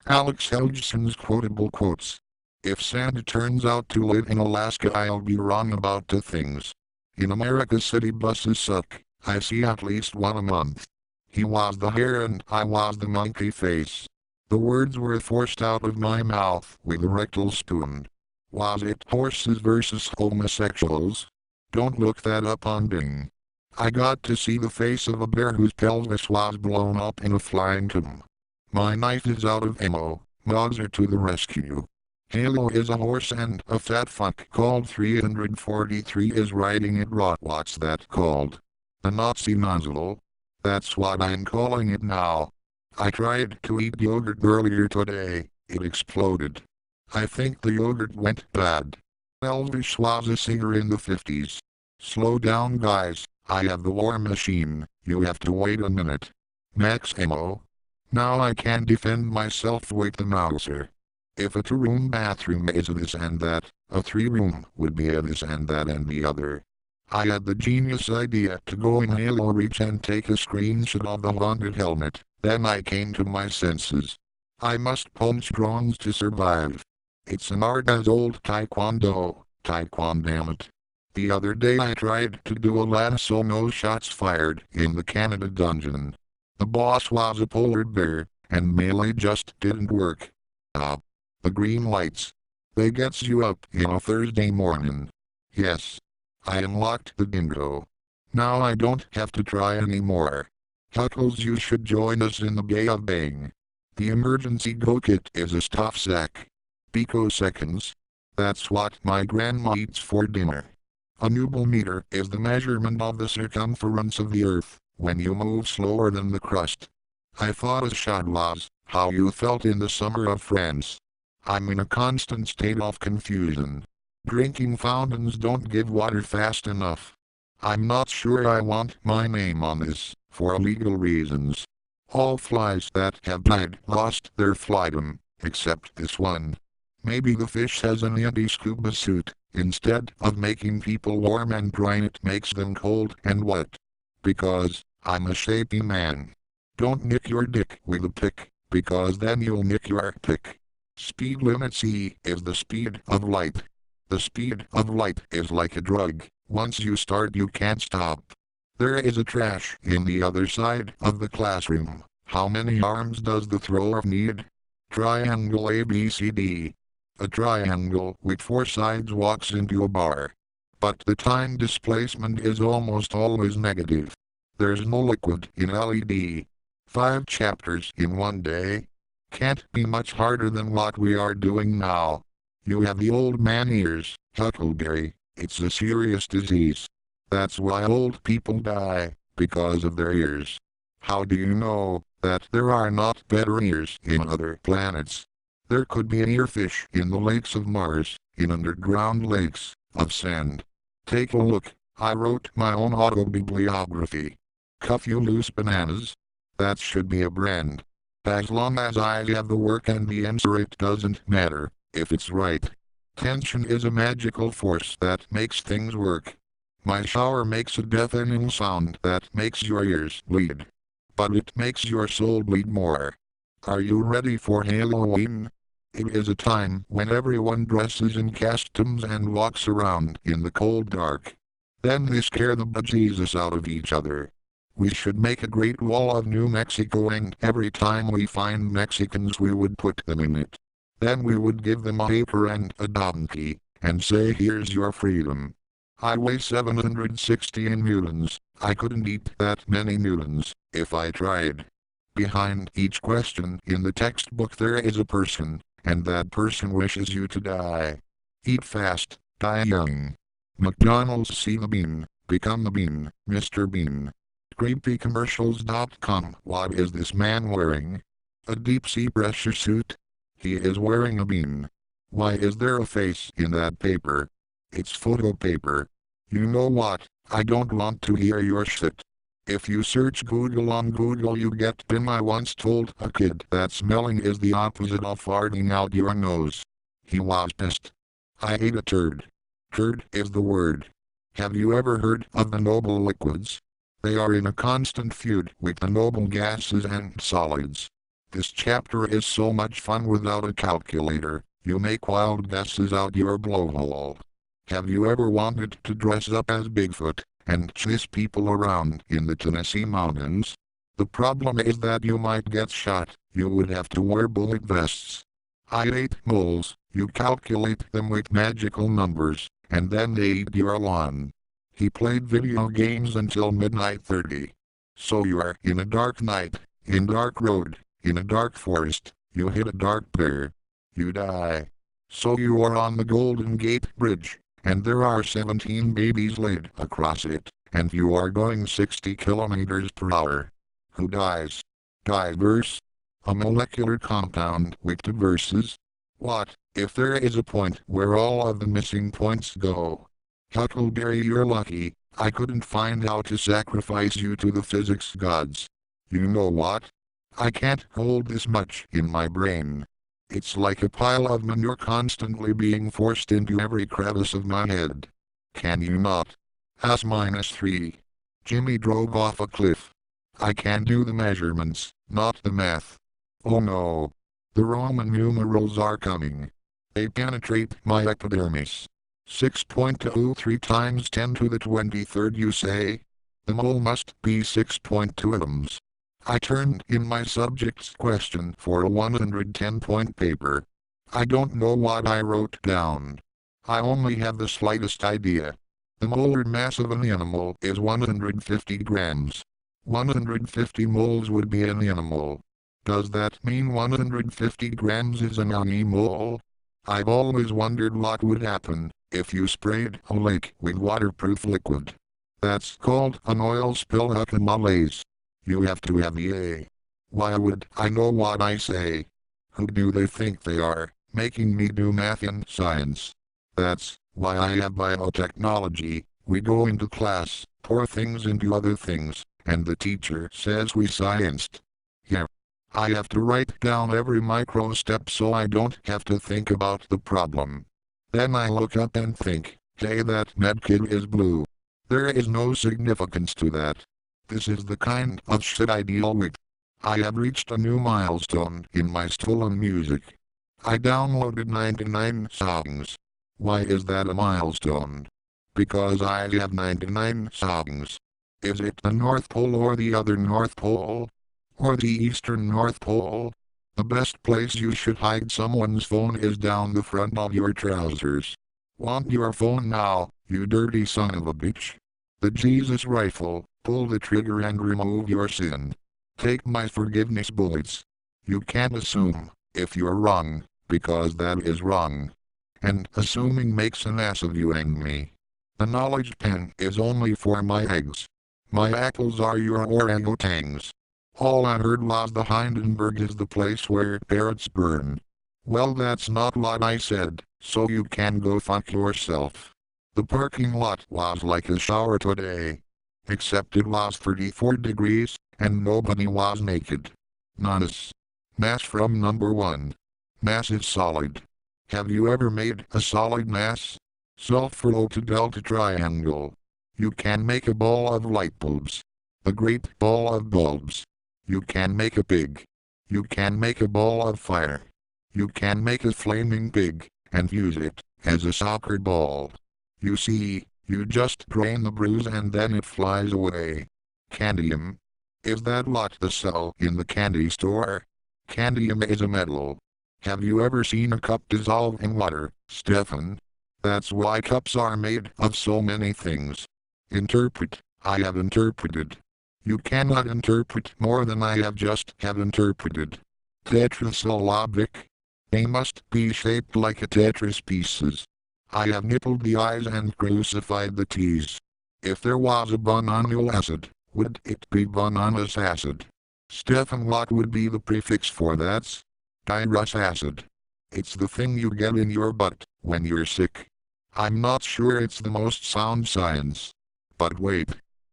Alex Helgeson's quotable quotes. If Santa turns out to live in Alaska, I'll be wrong about 2 things. In America, city buses suck. I see at least one a month. He was the hare and I was the monkey face. The words were forced out of my mouth with a rectal spoon. Was it horses versus homosexuals? Don't look that up on Bing. I got to see the face of a bear whose pelvis was blown up in a flying tomb. My knife is out of ammo. Mogs are to the rescue. Halo is a horse and a fat fuck called 343 is riding it rot. What's that called? A Nazi nozzle? That's what I'm calling it now. I tried to eat yogurt earlier today. It exploded. I think the yogurt went bad. Elvis was a singer in the 50s. Slow down guys, I have the war machine, you have to wait a minute. Max ammo. Now I can defend myself with the Mauser. If a 2-room bathroom is a this and that, a 3-room would be a this and that and the other. I had the genius idea to go in Halo Reach and take a screenshot of the haunted helmet. Then I came to my senses. I must punch bronze to survive. It's an art as old Taekwondo. Taekwondo, damn it. The other day I tried to do a lasso no shots fired in the Canada dungeon. The boss was a polar bear, and melee just didn't work. The green lights. They gets you up in a Thursday morning. Yes. I unlocked the bingo. Now I don't have to try anymore. Huckles, you should join us in the Bay of Bang. The emergency go kit is a stuff sack. Picoseconds. That's what my grandma eats for dinner. A nubimeter is the measurement of the circumference of the Earth when you move slower than the crust. I thought a shot was how you felt in the summer of France. I'm in a constant state of confusion. Drinking fountains don't give water fast enough. I'm not sure I want my name on this, for legal reasons. All flies that have died lost their flydom, except this one. Maybe the fish has an anti-scuba suit. Instead of making people warm and dry, it makes them cold and wet. Because I'm a shapy man. Don't nick your dick with a pick, because then you'll nick your pick. Speed limit C is the speed of light. The speed of light is like a drug. Once you start, you can't stop. There is a trash in the other side of the classroom. How many arms does the thrower need? Triangle ABCD. A triangle with 4 sides walks into a bar. But the time displacement is almost always negative. There's no liquid in LED. 5 chapters in one day. Can't be much harder than what we are doing now. You have the old man ears, Huckleberry. It's a serious disease. That's why old people die, because of their ears. How do you know that there are not better ears in other planets? There could be an earfish in the lakes of Mars, in underground lakes of sand. Take a look, I wrote my own autobibliography. Cuff you loose bananas? That should be a brand. As long as I have the work and the answer, it doesn't matter if it's right. Tension is a magical force that makes things work. My shower makes a deafening sound that makes your ears bleed. But it makes your soul bleed more. Are you ready for Halloween? It is a time when everyone dresses in costumes and walks around in the cold dark. Then they scare the bejesus out of each other. We should make a great wall of New Mexico, and every time we find Mexicans we would put them in it. Then we would give them a paper and a donkey, and say, here's your freedom. I weigh 716 newtons. I couldn't eat that many newtons if I tried. Behind each question in the textbook there is a person, and that person wishes you to die. Eat fast, die young. McDonald's, see the bean, become the bean, Mr. Bean. CreepyCommercials.com. What is this man wearing? A deep sea pressure suit? He is wearing a bean. Why is there a face in that paper? It's photo paper. You know what? I don't want to hear your shit. If you search Google on Google you get PIN. I once told a kid that smelling is the opposite of farting out your nose. He was pissed. I ate a turd. Turd is the word. Have you ever heard of the noble liquids? They are in a constant feud with the noble gases and solids. This chapter is so much fun without a calculator. You make wild guesses out your blowhole. Have you ever wanted to dress up as Bigfoot and chase people around in the Tennessee mountains? The problem is that you might get shot. You would have to wear bullet vests. I ate moles. You calculate them with magical numbers, and then they eat your lawn. He played video games until midnight 30. So you are in a dark night, in dark road, in a dark forest, you hit a dark bear. You die. So you are on the Golden Gate Bridge, and there are 17 babies laid across it, and you are going 60 kilometers per hour. Who dies? Diverse? A molecular compound with two verses? What, if there is a point where all of the missing points go? Huckleberry, you're lucky. I couldn't find how to sacrifice you to the physics gods. You know what? I can't hold this much in my brain. It's like a pile of manure constantly being forced into every crevice of my head. Can you not? S-3. Jimmy drove off a cliff. I can do the measurements, not the math. Oh no. The Roman numerals are coming. They penetrate my epidermis. 6.23 times 10 to the 23rd, you say? The mole must be 6.2 atoms. I turned in my subject's question for a 110-point paper. I don't know what I wrote down. I only have the slightest idea. The molar mass of an animal is 150 grams. 150 moles would be an animal. Does that mean 150 grams is an animal? I've always wondered what would happen if you sprayed a lake with waterproof liquid. That's called an oil spill accumulase. You have to have EA. Why would I know what I say? Who do they think they are, making me do math and science? That's why I have biotechnology. We go into class, pour things into other things, and the teacher says we scienced. Yeah. I have to write down every micro step so I don't have to think about the problem. Then I look up and think, hey, that medkit is blue. There is no significance to that. This is the kind of shit I deal with. I have reached a new milestone in my stolen music. I downloaded 99 songs. Why is that a milestone? Because I have 99 songs. Is it the North Pole or the other North Pole? Or the Eastern North Pole? The best place you should hide someone's phone is down the front of your trousers. Want your phone now, you dirty son of a bitch? The Jesus rifle, pull the trigger and remove your sin. Take my forgiveness bullets. You can't assume, if you're wrong, because that is wrong. And assuming makes an ass of you and me. The knowledge pen is only for my eggs. My apples are your orangutans. All I heard was the Hindenburg is the place where parrots burn. Well, that's not what I said, so you can go fuck yourself. The parking lot was like a shower today. Except it was 34 degrees, and nobody was naked. Nice. Mass from number 1. Mass is solid. Have you ever made a solid mass? Sulfur to delta triangle. You can make a ball of light bulbs. A great ball of bulbs. You can make a pig. You can make a ball of fire. You can make a flaming pig, and use it as a soccer ball. You see, you just drain the bruise and then it flies away. Candium. Is that what they sell in the candy store? Candium is a metal. Have you ever seen a cup dissolve in water, Stefan? That's why cups are made of so many things. Interpret. I have interpreted. You cannot interpret more than I have interpreted. Tetrasyllabic. They must be shaped like a Tetris pieces. I have nippled the I's and crucified the T's. If there was a bananyl acid, would it be bananas acid? Stefan, what would be the prefix for that? Dirus acid. It's the thing you get in your butt when you're sick. I'm not sure it's the most sound science. But wait.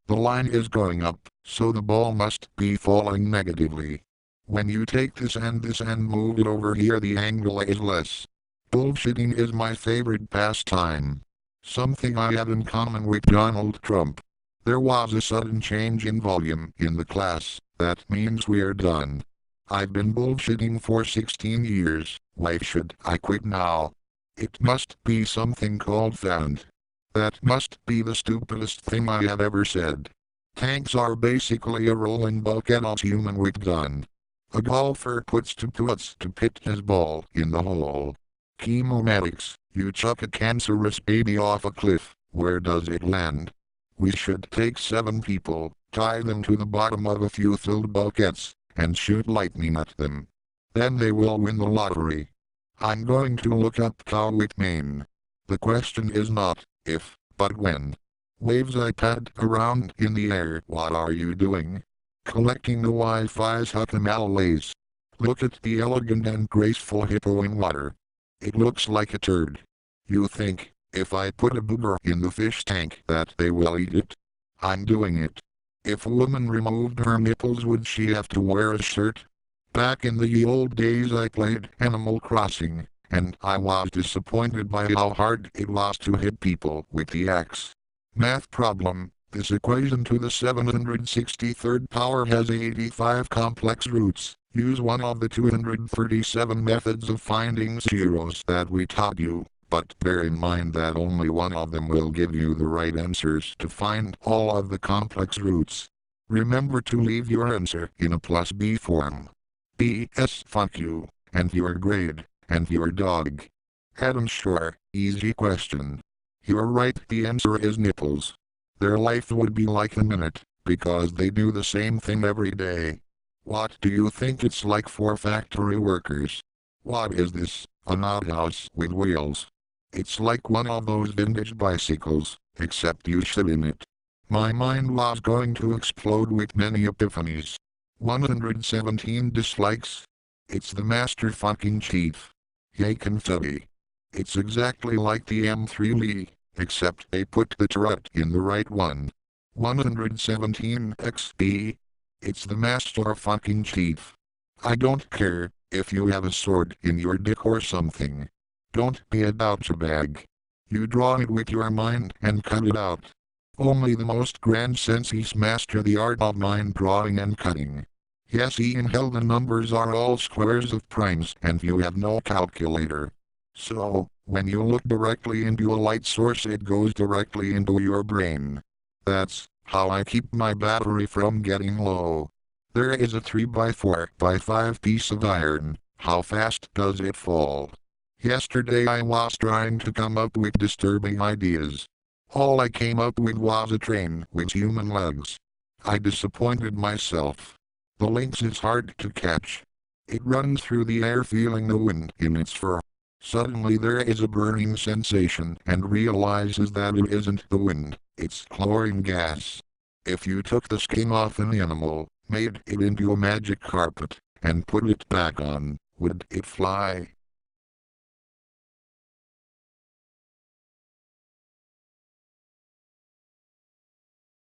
The line is going up, so the ball must be falling negatively. When you take this and move it over here, the angle is less. Bullshitting is my favorite pastime. Something I have in common with Donald Trump. There was a sudden change in volume in the class. That means we're done. I've been bullshitting for 16 years. Why should I quit now? It must be something called found. That must be the stupidest thing I have ever said. Tanks are basically a rolling bucket of human weight gun. A golfer puts two puts to pit his ball in the hole. Chemomatics, you chuck a cancerous baby off a cliff, where does it land? We should take 7 people, tie them to the bottom of a few filled buckets, and shoot lightning at them. Then they will win the lottery. I'm going to look up Cowlick, Maine. The question is not if, but when. Waves iPad around in the air. What are you doing? Collecting the Wi-Fi's Huckamalays. Look at the elegant and graceful hippo in water. It looks like a turd. You think, if I put a booger in the fish tank, that they will eat it? I'm doing it. If a woman removed her nipples, would she have to wear a shirt? Back in the ye old days I played Animal Crossing, and I was disappointed by how hard it was to hit people with the axe. Math problem. This equation to the 763rd power has 85 complex roots. Use one of the 237 methods of finding zeros that we taught you, but bear in mind that only one of them will give you the right answers to find all of the complex roots. Remember to leave your answer in a plus B form. P.S. Fuck you, and your grade, and your dog. Adam Shore, easy question. You're right, the answer is nipples. Their life would be like a minute, because they do the same thing every day. What do you think it's like for factory workers? What is this, an outhouse with wheels? It's like one of those vintage bicycles, except you sit in it. My mind was going to explode with many epiphanies. 117 dislikes? It's the Master fucking Chief. Yay confetti. It's exactly like the M3 Lee, except they put the turret in the right one. 117 XP. It's the Master fucking Chief. I don't care if you have a sword in your dick or something. Don't be a douchebag. You draw it with your mind and cut it out. Only the most grand senseis master the art of mind drawing and cutting. Yes, in hell the numbers are all squares of primes and you have no calculator. So, when you look directly into a light source, it goes directly into your brain. That's how I keep my battery from getting low. There is a 3x4x5 piece of iron. How fast does it fall? Yesterday I was trying to come up with disturbing ideas. All I came up with was a train with human legs. I disappointed myself. The lynx is hard to catch. It runs through the air feeling the wind in its fur. Suddenly there is a burning sensation and realizes that it isn't the wind, it's chlorine gas. If you took the skin off an animal, made it into a magic carpet, and put it back on, would it fly?